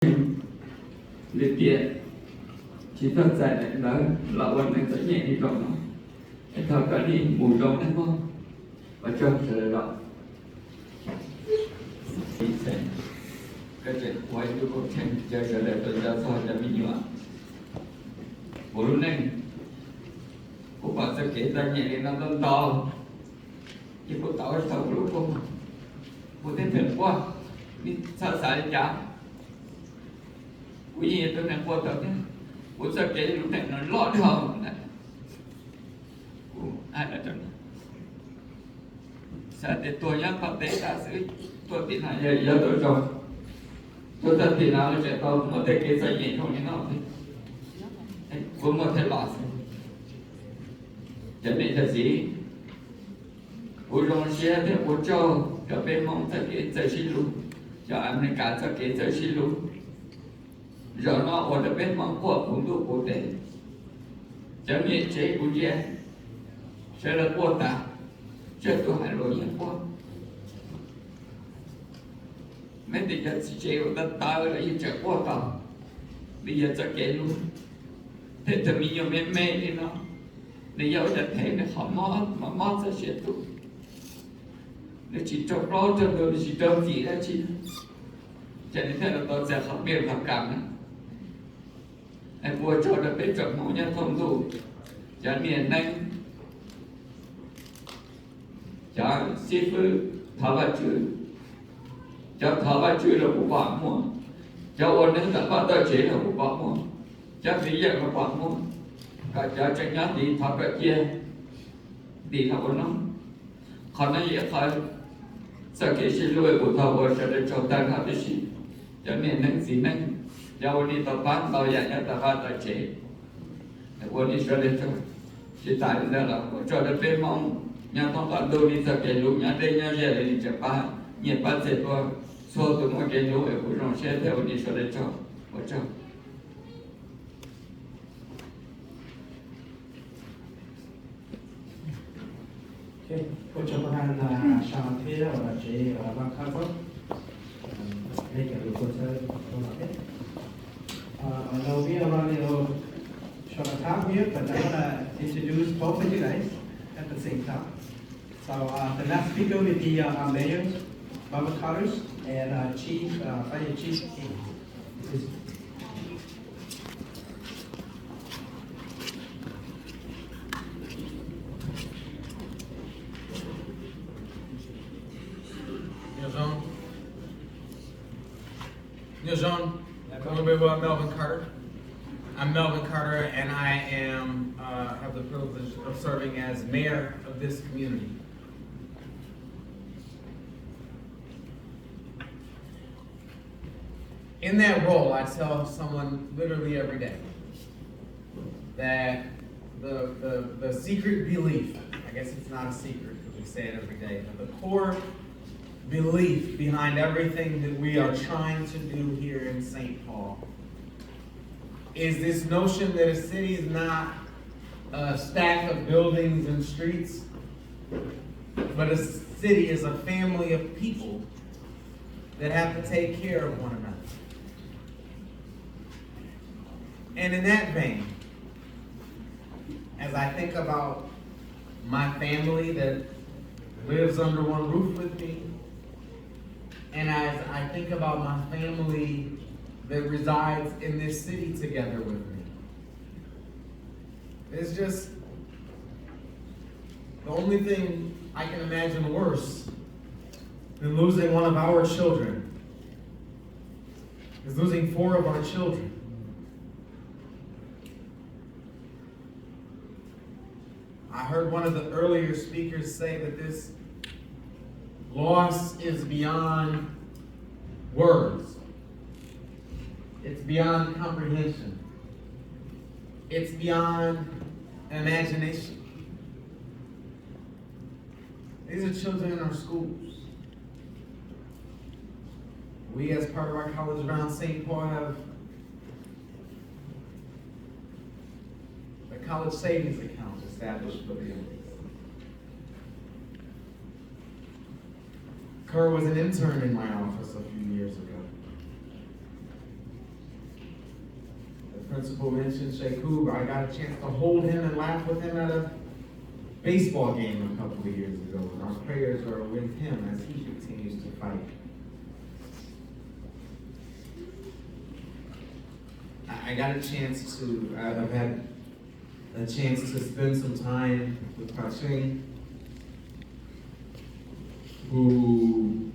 Liệt địa chỉ thật dài này làวันนั้นจะแย่ที่ตรงนั้นไอ้เธอก็นี่หมู่ตรงนั้นมั้งว่าเจ้าเสด็จละดีเซนก็จะไว้ดูคนเช่นเจ้าเสด็จตัวเจ้าสอนจะมีอยู่อ่ะบุรุษนั่นกูปัสสาวะได้แย่ในน้ำต้นตอที่กูต่อให้เขารู้กูเต้นเถิดว่านี่สาสายจ้ากูยิงตัวนั้นกูตัวนี้กูจะเกลี่ยลูกนั้นนอนรอดเท่านั้นกูอะไรตัวนี้สัตว์ตัวยังพับเตะตาซื้อตัวตีนหายเยอะตัวจอตัวตัดตีนเอาจะเอาหมดแต่เกลี่ยใส่ยิงตรงนี้เนาะกูหมดแต่หลอดจะไม่จะสีกูลงเชียร์ที่กูเจ้าจะเป็นมองจะเกลี่ยจะชิลูจะอเมริกาจะเกลี่ยจะชิลูrồi nó ở đây bên mong của cũng đủ cụ thể chẳng như chế của chị sẽ là của ta chứ tôi hãy lỗi nhận của mấy thì giờ chế của ta là như trở của ta bây giờ sẽ kể luôn thế thì mình nhiều mê đi nó để dẫuจะthấy nó khó mót sẽ sẽ tụ nó chỉ trọc lo cho tôi chỉ trông gì ra chi cho nên thế là tôi sẽ không biết làm cảm nữaไอ้บัวโจดเป็นจับหมูเนี่ยทมดูจะเนียนนั่งจะซีฟื้นทาวาจืดจะทาวาจืดเราบุบะมัวจะวันนึงแต่ว่าตัวเฉยเราบุบะมัวจะมีอย่างเราบุบะมัวก็จะจังยันดีทาวาเจียดีเราคนนั้นคนนั้นอยากใครสักกี่ชิ้นรวยบุตรทาวาจะได้จบได้ครับที่สิจะเนียนนั่งสีนั่งjauh ni tempat bayarnya tempat tercek. Aku ni sudah tu, kita ini lah. Jauh depan mong, yang tempat dulu ni terkelu, yang ada yang jadi ni cepat, ni pas sesuatu suatu mau kelu, aku orang saya tu ni sudah jauh, jauh. Okay, ucapan syahadat và chị Vang Khai Phúc. Đây là điều tôi sẽ nói. Now we are running a short talk here, but I want to introduce both of you guys at the same time. So the last speaker will be our mayor, Baba Carters, and Fire Chief King. Melvin Carter. I'm Melvin Carter, and I am have the privilege of serving as mayor of this community. In that role, I tell someone literally every day that the secret belief, I guess it's not a secret because we say it every day, but the core belief behind everything that we are trying to do here in St. Paul is this notion that a city is not a stack of buildings and streets, but a city is a family of people that have to take care of one another. And in that vein, as I think about my family that lives under one roof with me, and as I think about my family that resides in this city together with me, it's just the only thing I can imagine worse than losing one of our children is losing 4 of our children. I heard one of the earlier speakers say that this loss is beyond words. It's beyond comprehension. It's beyond imagination. These are children in our schools. We, as part of our college around St. Paul, have a college savings account established for the young. Kerr was an intern in my office a few years ago. principal mentioned, Koob, I got a chance to hold him and laugh with him at a baseball game a couple of years ago. And our prayers are with him as he continues to fight. I got a chance to, I've had a chance to spend some time with Pacheng, who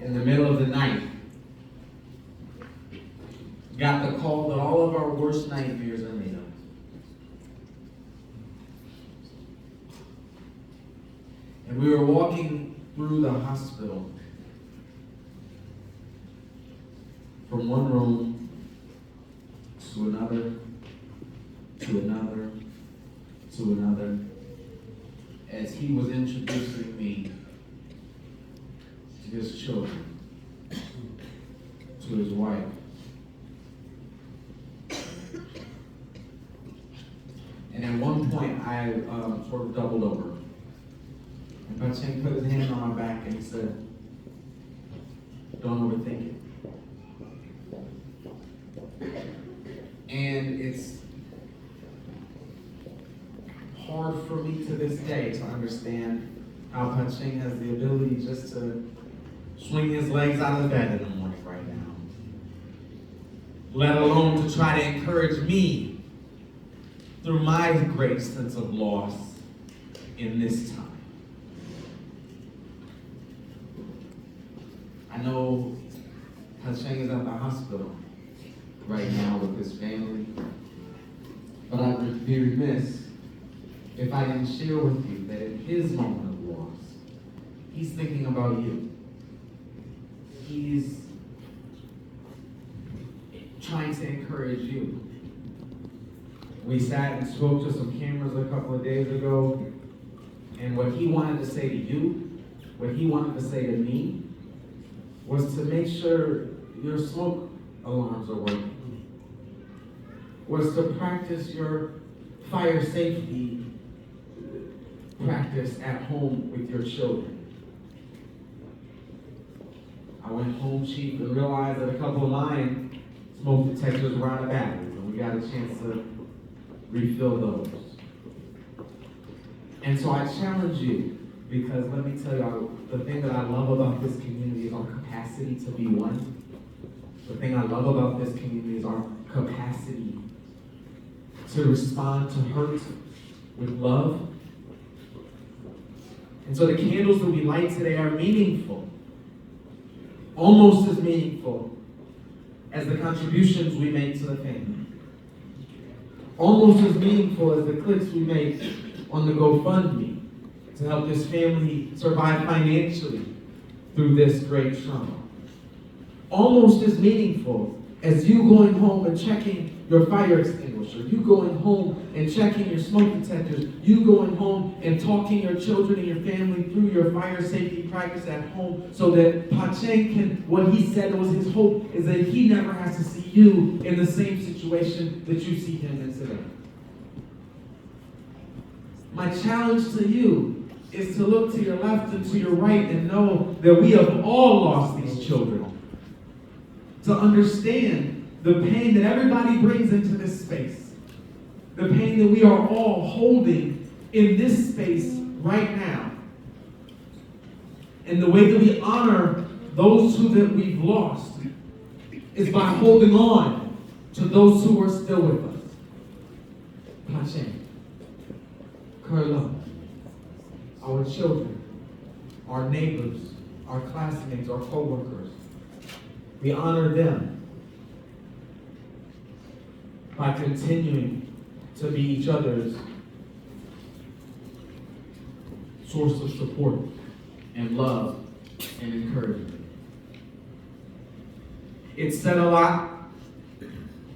in the middle of the night got the call that all of our worst nightmares are made of. And we were walking through the hospital from one room to another, to another, to another, as he was introducing me to his children, to his wife. And at one point, I sort of doubled over. And Pacheng put his hand on my back and he said, "Don't overthink it." And it's hard for me to this day to understand how Pacheng has the ability just to swing his legs out of the bed in the morning right now, let alone to try to encourage me through my great sense of loss in this time. I know Pacheng is at the hospital right now with his family, but I would be remiss if I didn't share with you that in his moment of loss, he's thinking about you. He's trying to encourage you. We sat and spoke to some cameras a couple of days ago, and what he wanted to say to you, what he wanted to say to me, was to make sure your smoke alarms are working, was to practice your fire safety practice at home with your children. I went home, Chief, and realized that a couple of mine smoke detectors were out of batteries, and we got a chance to refill those. And so I challenge you, because let me tell you, the thing that I love about this community is our capacity to be one. The thing I love about this community is our capacity to respond to hurt with love. And so the candles that we light today are meaningful, almost as meaningful as the contributions we make to the family, almost as meaningful as the clicks we make on the GoFundMe to help this family survive financially through this great trauma. Almost as meaningful as you going home and checking your fire extinguisher, you going home and checking your smoke detectors, you going home and talking your children and your family through your fire safety practice at home, so that Pacheng can, what he said was his hope is that he never has to see you in the same situation that you see him in today. My challenge to you is to look to your left and to your right and know that we have all lost these children. To understand the pain that everybody brings into this space. The pain that we are all holding in this space right now. And the way that we honor those who that we've lost is by holding on to those who are still with us. Pacheng, Kurla, our children, our neighbors, our classmates, our co-workers. We honor them by continuing to be each other's source of support and love and encouragement. It's said a lot,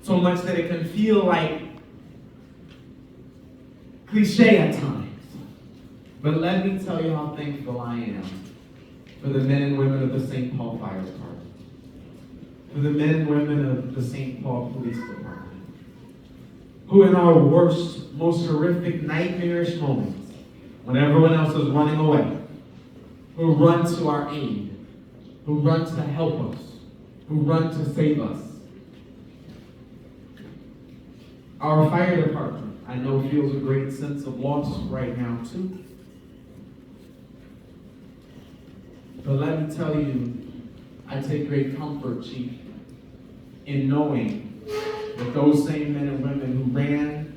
so much that it can feel like cliche at times. But let me tell you how thankful I am for the men and women of the St. Paul Fire Department, for the men and women of the St. Paul Police Department, who in our worst, most horrific, nightmarish moments, when everyone else is running away, who run to our aid, who run to help us, who run to save us, Our fire department, I know, feels a great sense of loss right now too. But let me tell you, I take great comfort, Chief, in knowing that those same men and women who ran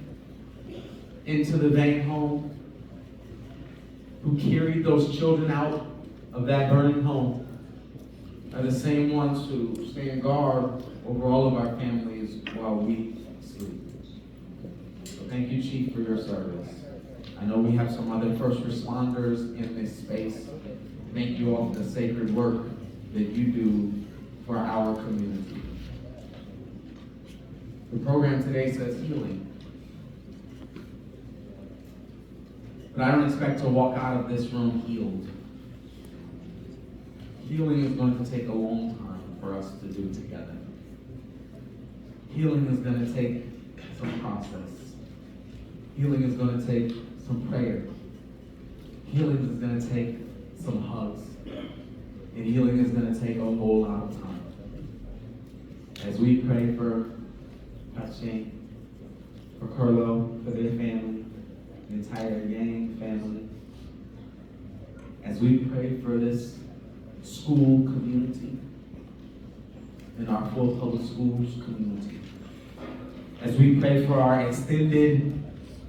into the Vang home, who carried those children out of that burning home, are the same ones who stand guard over all of our families while we sleep. So thank you, Chief, for your service. I know we have some other first responders in this space. Thank you all for the sacred work that you do for our community. The program today says healing. But I don't expect to walk out of this room healed. Healing is going to take a long time for us to do together. Healing is going to take some process. Healing is going to take some prayer. Healing is going to take some hugs. And healing is going to take a whole lot of time. As we pray for Pacheng, for Carlo, for their family, the entire Yang family, as we pray for this school community and our full public schools community, as we pray for our extended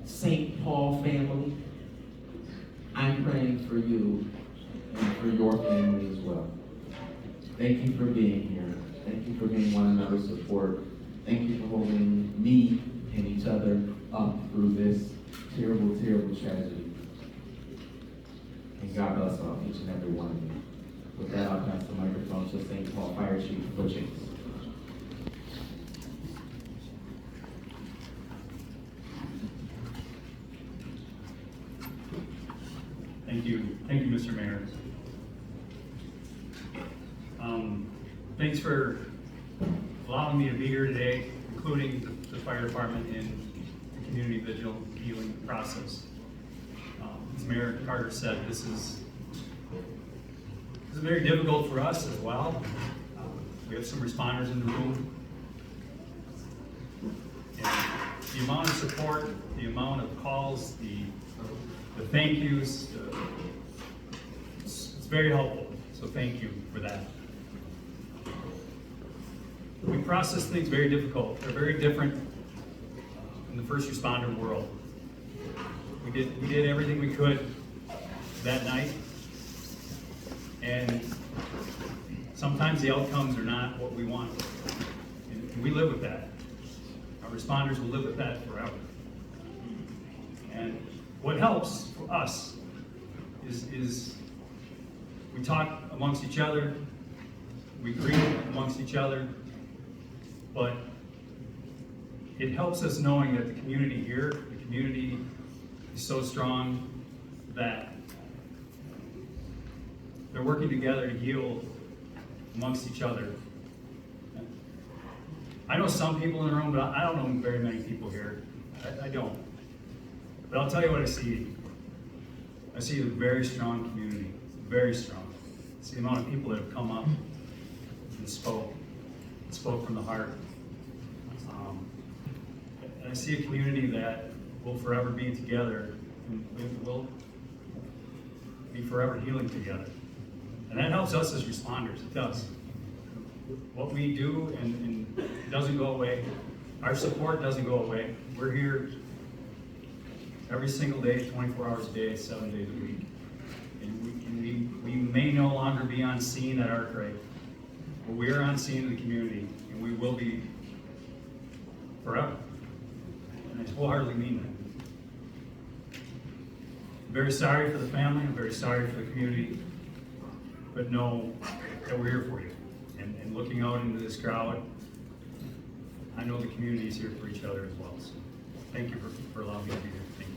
St. Paul family, I'm praying for you and for your family as well. Thank you for being here. Thank you for being one another's support. Thank you for holding me and each other up through this terrible, terrible tragedy. And God bless all, each and every one of you. With that, I'll pass the microphone to St. Paul Fire Chief Pacheng. Thank you, Mr. Mayor. Thanks for allowing me to be here today, including the fire department in the community vigil healing process. As Mayor Carter said, this is very difficult for us as well. We have some responders in the room. And the amount of support, the amount of calls, the thank yous, it's very helpful. So thank you for that. We process things very difficult. They're very different in the first responder world. We did everything we could that night, and sometimes the outcomes are not what we want. And we live with that. Our responders will live with that forever. And what helps for us is we talk amongst each other, we grieve amongst each other, but it helps us knowing that the community here, the community is so strong that they're working together to heal amongst each other. I know some people in the room, but I don't know very many people here. I don't. But I'll tell you what I see. I see a very strong community, very strong. I see the amount of people that have come up and spoke from the heart. And I see a community that will forever be together and will be forever healing together. And that helps us as responders, it does. What we do and it doesn't go away. Our support doesn't go away. We're here every single day, 24 hours a day, 7 days a week. And we may no longer be on scene at our grave, but we are on scene in the community, and we will be forever. And I wholeheartedly mean that. I'm very sorry for the family, I'm very sorry for the community, but know that we're here for you. And looking out into this crowd, I know the community is here for each other as well. So thank you for allowing me to be here. Thank you.